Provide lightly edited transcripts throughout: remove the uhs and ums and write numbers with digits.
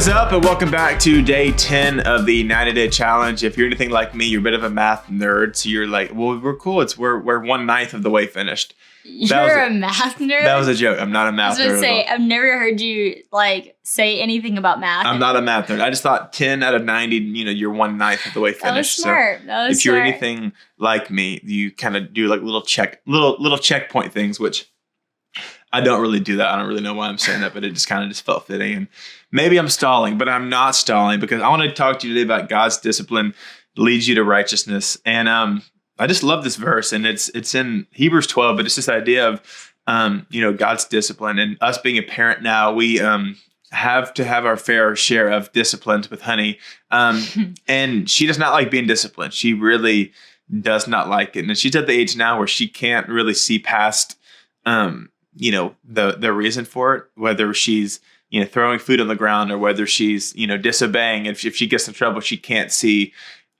is up, and welcome back to day 10 of the 90-day challenge. If you're anything like me, you're a bit of a math nerd, so you're like, well, we're cool. We're 1/9 of the way finished. You're a math nerd? That was a joke. I'm not a math nerd. I was going to say, I've never heard you say anything about math. I'm not a math nerd. I just thought 10 out of 90, you're 1/9 of the way finished. That was smart. So if you're anything like me, you kind of do like little checkpoint things, which I don't really do that. I don't really know why I'm saying that, but it just kind of felt fitting. And maybe I'm stalling, but I'm not stalling because I want to talk to you today about God's discipline leads you to righteousness. And I just love this verse, and it's in Hebrews 12, but it's this idea of God's discipline, and us being a parent now, we have to have our fair share of disciplines with Honey. And she does not like being disciplined. She really does not like it. And she's at the age now where she can't really see past the reason for it, whether she's, throwing food on the ground or whether she's, disobeying. If she gets in trouble, she can't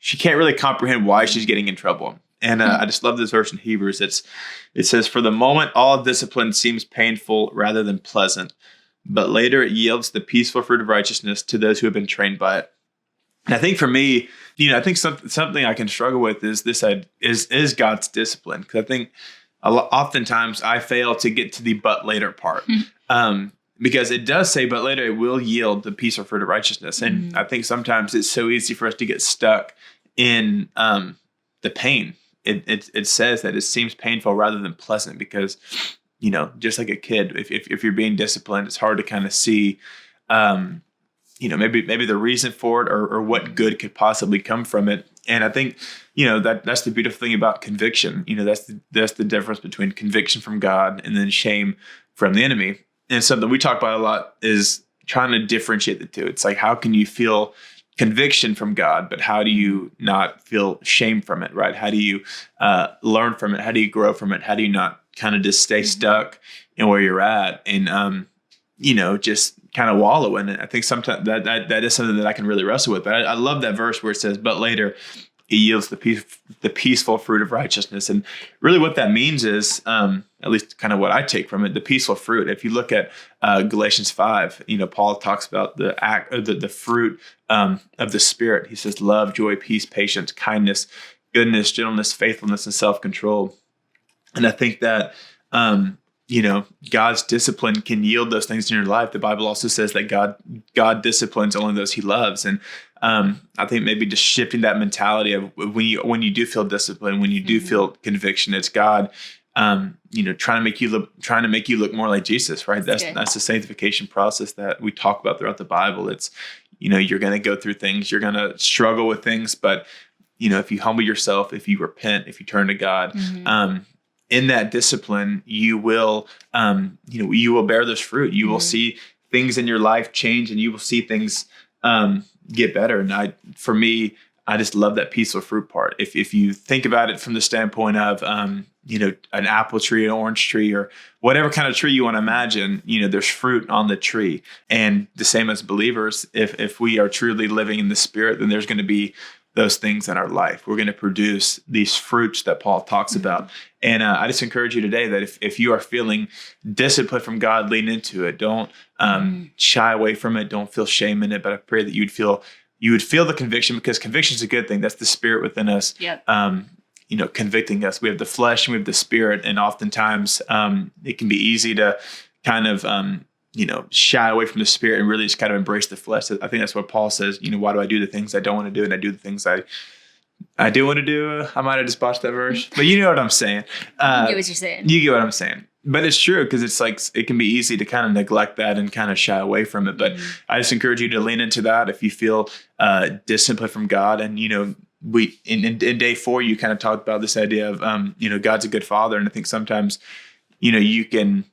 really comprehend why she's getting in trouble. And I just love this verse in Hebrews. It says, "For the moment, all discipline seems painful rather than pleasant, but later it yields the peaceful fruit of righteousness to those who have been trained by it." And I think for me, I think something I can struggle with is is God's discipline. Because I think oftentimes I fail to get to the "but later" part. Because it does say, but later it will yield the peaceful fruit of righteousness. And I think sometimes it's so easy for us to get stuck in the pain. It says that it seems painful rather than pleasant because, just like a kid, if you're being disciplined, it's hard to kind of see, maybe the reason for it or what good could possibly come from it. And I think, that's the beautiful thing about conviction. That's the difference between conviction from God and then shame from the enemy. And something we talk about a lot is trying to differentiate the two. It's like, how can you feel conviction from God, but how do you not feel shame from it, right? How do you learn from it? How do you grow from it? How do you not kind of just stay stuck in where you're at and, just kind of wallow in it? I think sometimes that is something that I can really wrestle with. But I love that verse where it says, but later it yields the peaceful fruit of righteousness. And really what that means is, at least kind of what I take from it, the peaceful fruit. If you look at Galatians 5, Paul talks about the fruit of the Spirit. He says love, joy, peace, patience, kindness, goodness, gentleness, faithfulness, and self-control. And I think that, God's discipline can yield those things in your life. The Bible also says that God disciplines only those he loves. And I think maybe just shifting that mentality of when you do feel discipline, when you do feel conviction, it's God, trying to make you look more like Jesus, right? That's the sanctification process that we talk about throughout the Bible. It's, you're going to go through things, you're going to struggle with things, but if you humble yourself, if you repent, if you turn to God, in that discipline, you will bear this fruit. You will see things in your life change, and you will see things get better. And for me, I just love that peaceful fruit part. If you think about it from the standpoint of, an apple tree, an orange tree, or whatever kind of tree you want to imagine, there's fruit on the tree. And the same as believers, if we are truly living in the Spirit, then there's going to be those things in our life. We're going to produce these fruits that Paul talks about. And I just encourage you today that if you are feeling discipline from God, lean into it. Don't shy away from it. Don't feel shame in it. But I pray that you would feel the conviction, because conviction is a good thing. That's the Spirit within us, convicting us. We have the flesh and we have the Spirit. And oftentimes it can be easy to kind of, shy away from the Spirit and really just kind of embrace the flesh. I think that's what Paul says, why do I do the things I don't want to do? And I do the things I do want to do. I might have just botched that verse, but you know what I'm saying. I get what you're saying. You get what I'm saying. But it's true, because it's like, it can be easy to kind of neglect that and kind of shy away from it. But I just encourage you to lean into that. If you feel discipline from God, and, we in day 4, you kind of talked about this idea of, God's a good father. And I think sometimes, you can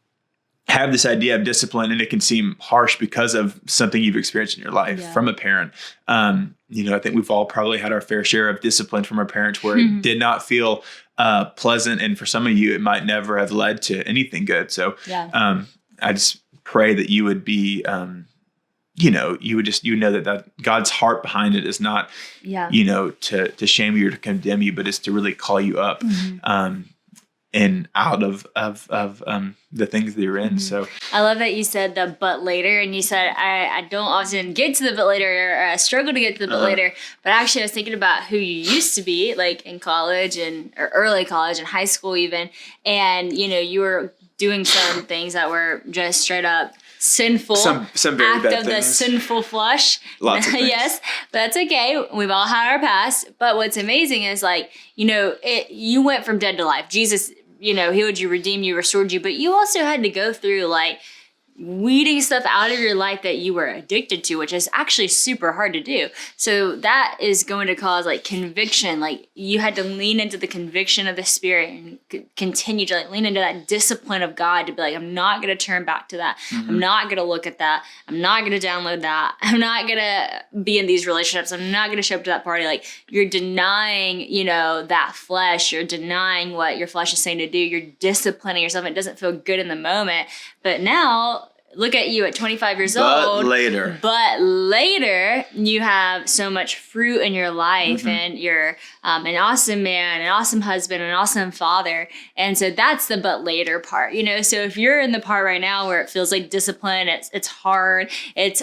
have this idea of discipline and it can seem harsh because of something you've experienced in your life from a parent. I think we've all probably had our fair share of discipline from our parents where it did not feel pleasant. And for some of you, it might never have led to anything good. So I just pray that you would be, you know that God's heart behind it is not, to shame you or to condemn you, but it's to really call you up. and out of the things that you're in. So I love that you said the but later, and you said I don't often get to the but later, or I struggle to get to the but later. But actually, I was thinking about who you used to be, like in college or early college and high school even, and you were doing some things that were just straight up sinful, some very act bad of the things. Sinful flesh. Lots of things. Yes, but that's okay. We've all had our past. But what's amazing is you went from dead to life. Jesus, healed you, redeemed you, restored you, but you also had to go through weeding stuff out of your life that you were addicted to, which is actually super hard to do. So that is going to cause conviction. You had to lean into the conviction of the Spirit and continue to lean into that discipline of God to be I'm not going to turn back to that. Mm-hmm. I'm not going to look at that. I'm not going to download that. I'm not going to be in these relationships. I'm not going to show up to that party. You're denying, that flesh. You're denying what your flesh is saying to do. You're disciplining yourself. It doesn't feel good in the moment. But now, look at you at 25 years old. But later, you have so much fruit in your life, and you're an awesome man, an awesome husband, an awesome father. And so that's the but later part, So if you're in the part right now where it feels like discipline, it's hard, it's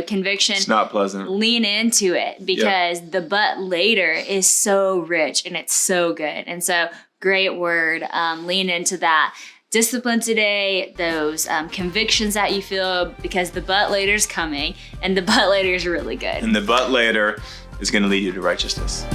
conviction. It's not pleasant. Lean into it, because the but later is so rich and it's so good. And so great word. Lean into that. Discipline today, those convictions that you feel, because the but later is coming, and the but later is really good. And the but later is going to lead you to righteousness.